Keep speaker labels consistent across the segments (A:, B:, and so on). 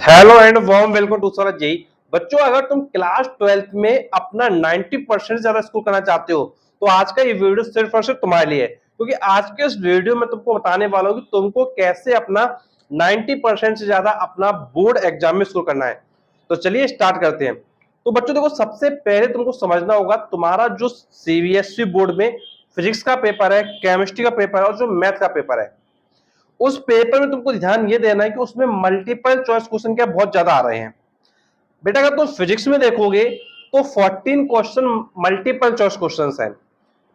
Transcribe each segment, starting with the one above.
A: Hello and warm welcome to sir JE. बच्चों, अगर तुम क्लास 12th में अपना 90% ज्यादा स्कोर करना चाहते हो तो आज का ये वीडियो सिर्फ और सिर्फ तुम्हारे लिए है, क्योंकि आज के इस वीडियो में तुमको बताने वाला हूँ कि तुमको कैसे अपना 90% से ज्यादा अपना बोर्ड एग्जाम में स्कोर करना है। तो चलिए स्टार्ट करते हैं। तो बच्चों देखो, सबसे पहले तुमको समझना होगा तुम्हारा जो सीबीएसई बोर्ड में फिजिक्स का पेपर है, केमिस्ट्री का पेपर है और जो मैथ का पेपर है, उस पेपर में तुमको ध्यान ये देना है कि उसमें मल्टीपल चॉइस क्वेश्चन क्या बहुत ज्यादा आ रहे हैं। बेटा अगर तुम फिजिक्स में देखोगे तो 14 क्वेश्चन मल्टीपल चॉइस क्वेश्चन हैं।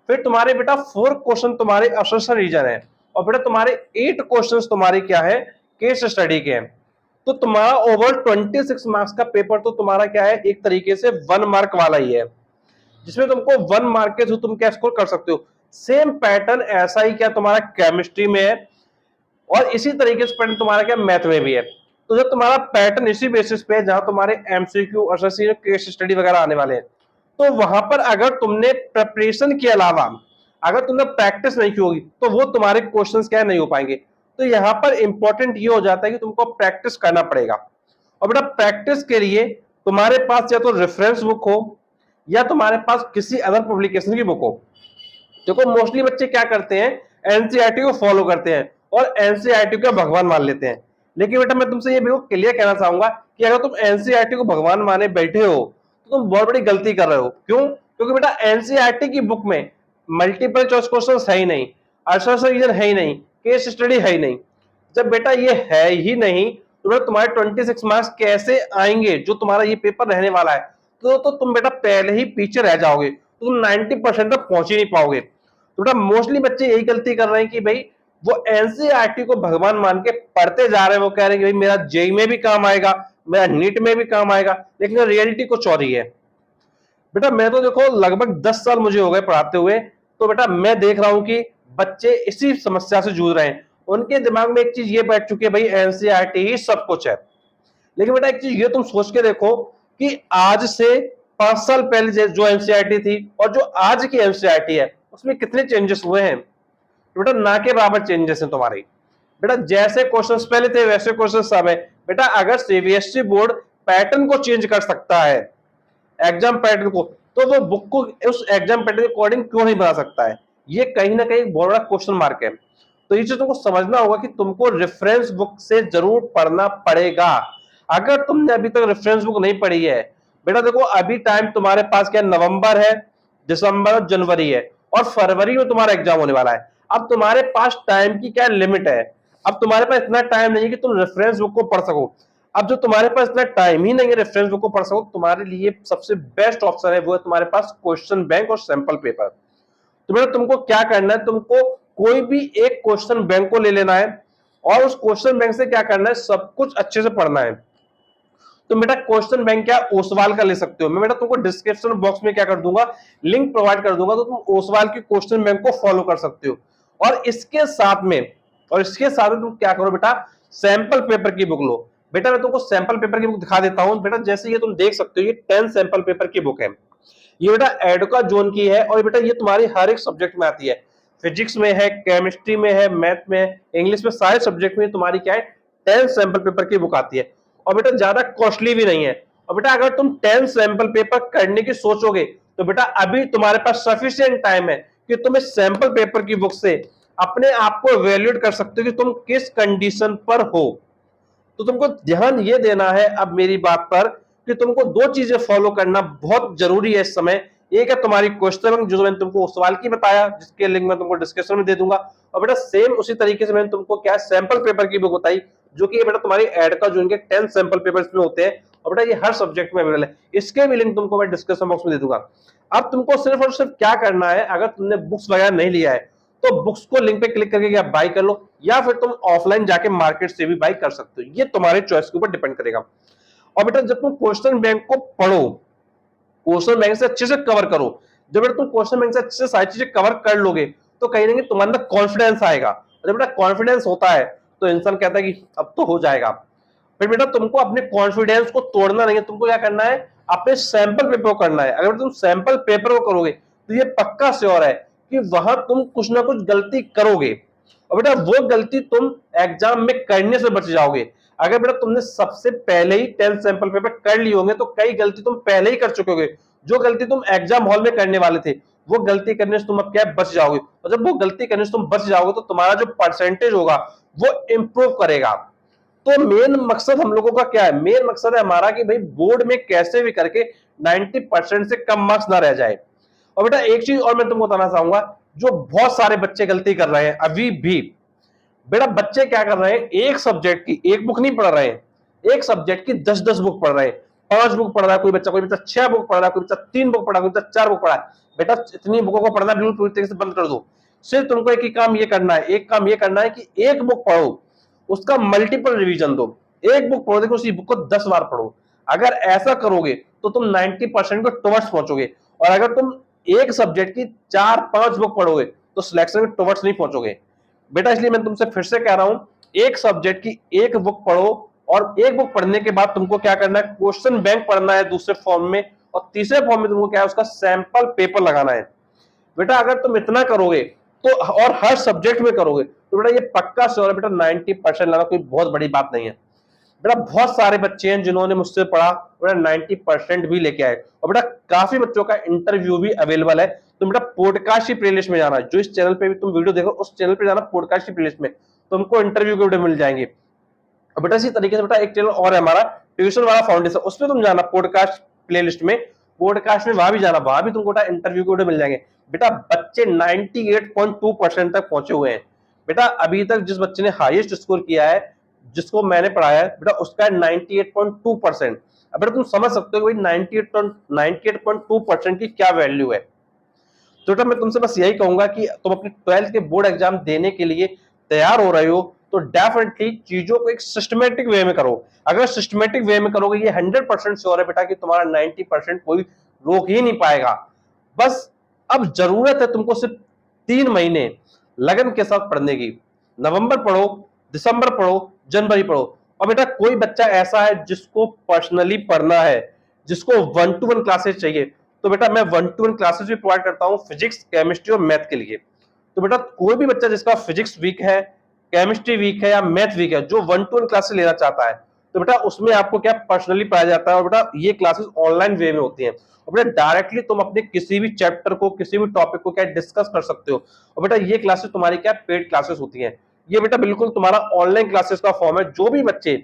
A: फिर तुम्हारे बेटा 4 क्वेश्चन तुम्हारे असर्शन रीजन है और बेटा तुम्हारे 8 क्वेश्चन तुम्हारे क्या है, केस स्टडी के हैं। तो तुम्हारा ओवरऑल 26 मार्क्स का पेपर तो तुम्हारा क्या है, एक तरीके से 1 मार्क वाला ही है, जिसमें तुमको 1 मार्क के थ्रू तुम क्या स्कोर कर सकते हो। सेम पैटर्न ऐसा ही क्या तुम्हारा केमिस्ट्री में है और इसी तरीके से पैटर्न तुम्हारा क्या मैथ में भी है। तो जब तुम्हारा पैटर्न इसी बेसिस पे जहां तुम्हारे एमसीक्यू और केस स्टडी वगैरह आने वाले हैं, तो वहां पर अगर तुमने प्रिपरेशन के अलावा अगर तुमने प्रैक्टिस नहीं की होगी तो वो तुम्हारे क्वेश्चंस क्या नहीं हो पाएंगे। तो यहाँ पर इंपॉर्टेंट ये हो जाता है कि तुमको प्रैक्टिस करना पड़ेगा। और बेटा प्रैक्टिस के लिए तुम्हारे पास या तो रेफरेंस बुक हो या तुम्हारे पास किसी अदर पब्लिकेशन की बुक हो। देखो मोस्टली बच्चे क्या करते हैं, एनसीईआरटी को फॉलो करते हैं और एनसीईआरटी को भगवान मान लेते हैं। लेकिन बेटा मैं तुमसे ये बिल्कुल क्लियर कहना चाहूंगा कि अगर तुम एनसीईआरटी को भगवान माने बैठे हो तो तुम बहुत बड़ी गलती कर रहे हो। क्यों? क्योंकि बेटा एनसीईआरटी की बुक में मल्टीपल चॉइस क्वेश्चन है ही नहीं, रीजन है ही नहीं, केस स्टडी है ही नहीं। जब बेटा ये है ही नहीं तो बेटा तुम्हारे 26 मार्क्स कैसे आएंगे जो तुम्हारा ये पेपर रहने वाला है। तो तुम बेटा पहले ही पीछे रह जाओगे, तो तुम 90% तक पहुंच ही नहीं पाओगे। तो बेटा मोस्टली बच्चे यही गलती कर रहे हैं कि भाई वो एनसीईआरटी को भगवान मान के पढ़ते जा रहे हैं। वो कह रहे हैं कि भाई मेरा जेई में भी काम आएगा, मेरा नीट में भी काम आएगा, लेकिन रियलिटी कुछ और ही है। बेटा मैं तो देखो लगभग 10 साल मुझे हो गए पढ़ाते हुए, तो बेटा मैं देख रहा हूं कि बच्चे इसी समस्या से जूझ रहे हैं। उनके दिमाग में एक चीज ये बैठ चुकी है, भाई एनसीईआरटी ही सब कुछ है। लेकिन बेटा एक चीज ये तुम सोच के देखो कि आज से 5 साल पहले जो एनसीईआरटी थी और जो आज की एनसीईआरटी है उसमें कितने चेंजेस हुए हैं। तो बेटा ना के बराबर चेंजेस हैं तुम्हारी। बेटा जैसे क्वेश्चंस पहले थे वैसे क्वेश्चंस सब है। बेटा अगर सीबीएसई बोर्ड पैटर्न को चेंज कर सकता है, एग्जाम पैटर्न को, तो वो बुक को उस एग्जाम पैटर्न के अकॉर्डिंग क्यों नहीं बना सकता है। ये कहीं ना कहीं बहुत बड़ा क्वेश्चन मार्क है। तो ये चीज तुमको समझना होगा कि तुमको रेफरेंस बुक से जरूर पढ़ना पड़ेगा। अगर तुमने अभी तक रेफरेंस बुक नहीं पढ़ी है, बेटा देखो अभी टाइम तुम्हारे पास क्या, नवंबर है, दिसंबर और जनवरी है और फरवरी में तुम्हारा एग्जाम होने वाला है। अब तुम्हारे पास टाइम की क्या लिमिट है। अब तुम्हारे पास इतना टाइम नहीं है कि तुम रेफरेंस बुक को पढ़ सको। अब जो तुम्हारे पास इतना टाइम ही नहीं है रेफरेंस बुक को पढ़ सको, तुम्हारे लिए सबसे बेस्ट ऑप्शन है वो है तुम्हारे पास क्वेश्चन बैंक और सैंपल पेपर। तो बेटा तुमको क्या करना है, तुमको कोई भी एक क्वेश्चन बैंक को ले लेना है और उस क्वेश्चन बैंक से क्या करना है, सब कुछ अच्छे से पढ़ना है। तो बेटा क्वेश्चन बैंक क्या ओसवाल का ले सकते हो। मैं बेटा तुमको डिस्क्रिप्शन बॉक्स में क्या कर दूंगा, लिंक प्रोवाइड कर दूंगा, तो तुम ओसवाल की क्वेश्चन बैंक को फॉलो कर सकते हो। और इसके साथ में तुम क्या करो बेटा, सैंपल पेपर की बुक लो। बेटा मैं तुमको सैंपल पेपर की बुक दिखा देता हूं। बेटा जैसे ये तुम देख सकते हो, ये 10 सैंपल पेपर की बुक है। ये बेटा एडुका जोन की है और बेटा ये तुम्हारी हर एक सब्जेक्ट में आती है। फिजिक्स में है, केमिस्ट्री में है, मैथ में है, इंग्लिश में, सारे सब्जेक्ट में तुम्हारी क्या है, 10 सैंपल पेपर की बुक आती है। और बेटा ज्यादा कॉस्टली भी नहीं है। और बेटा अगर तुम 10 सैंपल पेपर करने की सोचोगे तो बेटा अभी तुम्हारे पास सफिशिएंट टाइम है कि तुम इस सैंपल पेपर की बुक से अपने आप को इवेल्युएट कर सकते हो कि तुम किस कंडीशन पर हो। तो तुमको ध्यान ये देना है अब मेरी बात पर कि तुमको दो चीजें फॉलो करना बहुत जरूरी है इस समय। एक है तुम्हारी क्वेश्चन बैंक, जो मैंने तुमको उस सवाल की बताया, जिसके लिंक मैं तुमको डिस्क्रिप्शन में दे दूंगा। और बेटा सेम उसी तरीके से मैंने तुमको क्या सैंपल पेपर की बुक बताई, जो कि बेटा तुम्हारी एड का जो इनके 10 सैंपल पेपर्स में होते हैं। और बेटा ये हर सब्जेक्ट में अवेलेबल है, इसके भी लिंक तुमको मैं डिस्क्रिप्शन बॉक्स में दे दूंगा। अब तुमको सिर्फ और सिर्फ क्या करना है, अगर तुमने बुक्स वगैरह नहीं लिया है तो बुक्स को लिंक पे क्लिक करके क्या बाय कर लो, या फिर तुम ऑफलाइन जाके मार्केट से भी बाय कर सकते हो। ये तुम्हारे चॉइस के ऊपर डिपेंड करेगा। और बेटा जब तुम क्वेश्चन बैंक को पढ़ो, क्वेश्चन बैंक से अच्छे से कवर करो। जब बेटा तुम क्वेश्चन बैंक से अच्छे से सारी चीजें कवर कर लोगे तो कहीं ना कहीं तुम्हारे अंदर कॉन्फिडेंस आएगा। जब बेटा कॉन्फिडेंस होता है तो इंसान कहता है कि अब तो हो जाएगा। फिर बेटा तुमको अपने कॉन्फिडेंस को तोड़ना नहीं है, तुमको क्या करना है, अपने सैंपल पेपर को करना है। अगर तुम सैंपल पेपर को करोगे तो ये पक्का श्योर है कि वहां तुम कुछ ना कुछ गलती करोगे और बेटा वो गलती तुम एग्जाम में करने से बच जाओगे। अगर बेटा तुमने सबसे पहले ही 10 सैंपल पेपर कर लिए होंगे तो कई गलती तुम पहले ही कर चुके होगे, जो गलती तुम एग्जाम हॉल में करने वाले थे वो गलती करने से तुम अब क्या बच जाओगे, और जब वो गलती करने से तुम बच जाओगे तो तुम्हारा जो परसेंटेज होगा वो इंप्रूव करेगा। तो मेन मकसद हम लोगों का क्या है, मेन मकसद है हमारा कि भाई बोर्ड में कैसे भी करके 90% से कम मार्क्स ना रह जाए। और बेटा एक चीज और मैं तुमको बताना चाहूंगा, जो बहुत सारे बच्चे गलती कर रहे हैं अभी भी, बेटा बच्चे क्या कर रहे हैं, एक सब्जेक्ट की एक बुक नहीं पढ़ रहे हैं, एक सब्जेक्ट की 10-10 बुक पढ़ रहे हैं, 5 बुक पढ़ रहा है कोई बच्चा 6 बुक पढ़ रहा है, कोई बच्चा 3 बुक पढ़ रहा है, कोई बच्चा 4 बुक पढ़ा है। बेटा इतनी बुकों को पढ़ना बिल्कुल पूरी तरीके से बंद कर दो। सिर्फ तुमको एक ही काम ये करना है, एक काम ये करना है कि एक बुक पढ़ो, उसका मल्टीपल रिवीजन दो। एक बुक पढ़ो, देखो उसी बुक को 10 बार पढ़ो। अगर ऐसा करोगे तो तुम 90% को टुवर्ड्स पहुंचोगे, और अगर तुम एक सब्जेक्ट की 4-5 बुक पढ़ोगे तो सिलेक्शन के टुवर्ड्स नहीं पहुंचोगे। बेटा इसलिए मैं तुमसे फिर से कह रहा हूं, एक सब्जेक्ट की एक बुक पढ़ो, और एक बुक पढ़ने के बाद तुमको क्या करना है, क्वेश्चन बैंक पढ़ना है दूसरे फॉर्म में, और तीसरे फॉर्म में तुमको क्या है, उसका सैंपल पेपर लगाना है। बेटा अगर तुम इतना करोगे तो, और हर सब्जेक्ट में करोगे तो बेटा ये पक्का श्योर है बेटा 90% लाना कोई बहुत बड़ी बात नहीं है। बेटा बहुत सारे बच्चे हैं जिन्होंने मुझसे पढ़ा, बेटा 90% भी लेके आए, और बेटा काफी बच्चों का इंटरव्यू भी अवेलेबल है। तो बेटा पॉडकास्ट की प्लेलिस्ट में जाना, जो इस चैनल पे भी तुम वीडियो देखो उस चैनल पे जाना, पॉडकास्ट की प्लेलिस्ट में तुमको इंटरव्यू के वीडियो मिल जाएंगे। और बेटा इसी तरीके से बेटा एक चैनल और है हमारा ट्यूशन वाला फाउंडेशन, उसमें तुम जाना पॉडकास्ट प्लेलिस्ट में, पॉडकास्ट में वहां भी जाना, वहां भी तुमको इंटरव्यू के वीडियो मिल जाएंगे। बेटा बच्चे 98.2% तक पहुंचे हुए हैं। बेटा अभी तक जिस बच्चे ने हाईएस्ट स्कोर किया है, जिसको मैंने पढ़ाया है बेटा, उसका 98.2%। अब बेटा तुम समझ सकते हो कि 98.2% की क्या वैल्यू है। तो बेटा मैं तुमसे बस यही कहूंगा कि तुम अपने 12th के बोर्ड एग्जाम देने के लिए तैयार हो रहे हो तो डेफिनेटली चीजों को एक सिस्टमेटिक वे में करो। अगर सिस्टमेटिक वे में करोगे ये 100% श्योर है बेटा कि तुम्हारा 90% कोई रोक ही नहीं पाएगा। बस अब जरूरत है तुमको सिर्फ 3 महीने लगन के साथ पढ़ने की। नवंबर पढ़ो, दिसंबर पढ़ो, जनवरी पढ़ो। और बेटा कोई बच्चा ऐसा है जिसको पर्सनली पढ़ना है, जिसको 1-to-1 क्लासेस चाहिए, तो बेटा मैं 1-to-1 क्लासेस भी प्रोवाइड करता हूँ फिजिक्स, केमिस्ट्री और मैथ के लिए। तो बेटा कोई भी बच्चा जिसका फिजिक्स वीक है, केमिस्ट्री वीक है या मैथ वीक है, जो 1-to-1 क्लासेस लेना चाहता है, तो बेटा उसमें आपको क्या पर्सनली पढ़ाया जाता है, और बेटा ये क्लासेस ऑनलाइन वे में होती हैं। और बेटा डायरेक्टली तुम अपने किसी भी चैप्टर को, किसी भी टॉपिक को क्या डिस्कस कर सकते हो। और बेटा ये क्लासेस तुम्हारी क्या पेड क्लासेस होती हैं। ये बेटा बिल्कुल तुम्हारा ऑनलाइन क्लासेस का फॉर्म है। जो भी बच्चे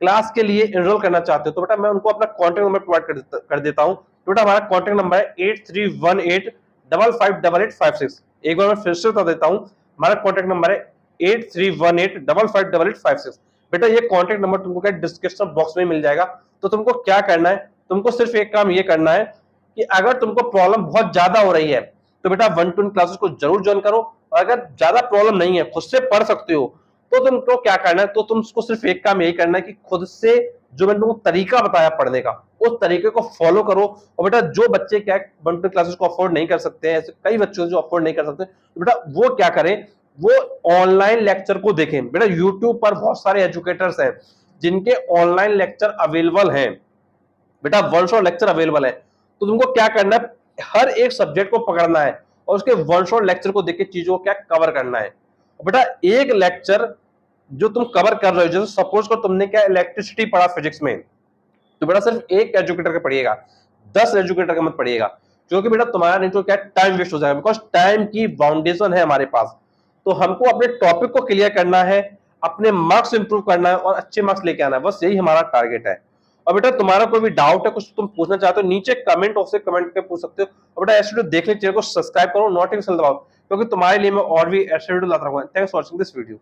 A: क्लास के लिए एनरोल करना चाहते हो तो बेटा मैं उनको अपना कॉन्टैक्ट नंबर प्रोवाइड कर देता हूँ। तो बेटा हमारा कॉन्टैक्ट नंबर है 8318558856। एक बार मैं फिर से बता देता हूँ, हमारा कॉन्टैक्ट नंबर है 8318558856। बेटा ये कॉन्टैक्ट नंबर तुमको क्या डिस्क्रिप्शन बॉक्स में मिल जाएगा। तो तुमको क्या करना है, तुमको सिर्फ एक काम ये करना है कि अगर तुमको प्रॉब्लम बहुत ज्यादा हो रही है तो बेटा 1-to-1 क्लासेस को जरूर ज्वाइन करो। और अगर ज्यादा प्रॉब्लम नहीं है, खुद से पढ़ सकते हो, तो तुमको क्या करना है, तो तुमको सिर्फ एक काम यही करना है कि खुद से जो मैंने तुमको तरीका बताया पढ़ने का, उस तरीके को फॉलो करो। और बेटा जो बच्चे क्या 1-to-1 क्लासेस को अफोर्ड नहीं कर सकते हैं, ऐसे कई बच्चे जो अफोर्ड नहीं कर सकते, तो बेटा वो क्या करें, वो ऑनलाइन लेक्चर को देखें। बेटा यूट्यूब पर बहुत सारे एजुकेटर्स हैं जिनके ऑनलाइन लेक्चर अवेलेबल हैं। बेटा 1 शॉट लेक्चर अवेलेबल है। तो तुमको क्या करना है, हर एक सब्जेक्ट को पकड़ना है और उसके 1 शॉट लेक्चर को देख के चीजों को क्या कवर करना है। और बेटा एक लेक्चर जो तुम कवर कर रहे हो, जैसे सपोज कर तुमने क्या इलेक्ट्रिसिटी पढ़ा फिजिक्स में, तो बेटा सिर्फ एक एजुकेटर का पढ़िएगा, 10 एजुकेटर का मत पढ़िएगा, क्योंकि बेटा तुम्हारा नहीं तो क्या टाइम वेस्ट हो जाएगा। बिकॉज टाइम की बाउंडेशन है हमारे पास। तो हमको अपने टॉपिक को क्लियर करना है, अपने मार्क्स इंप्रूव करना है और अच्छे मार्क्स लेके आना है, बस यही हमारा टारगेट है। और बेटा तुम्हारा कोई भी डाउट है, कुछ तुम पूछना चाहते हो, नीचे कमेंट बॉक्स से कमेंट करके पूछ सकते हो। और बेटा ऐसे वीडियो देखने चैनल को सब्सक्राइब करो, नोटिफिकेशन दबाओ, क्योंकि तुम्हारे लिए मैं और भी ऐसे वीडियो लाता रहूंगा। Thanks for watching this video.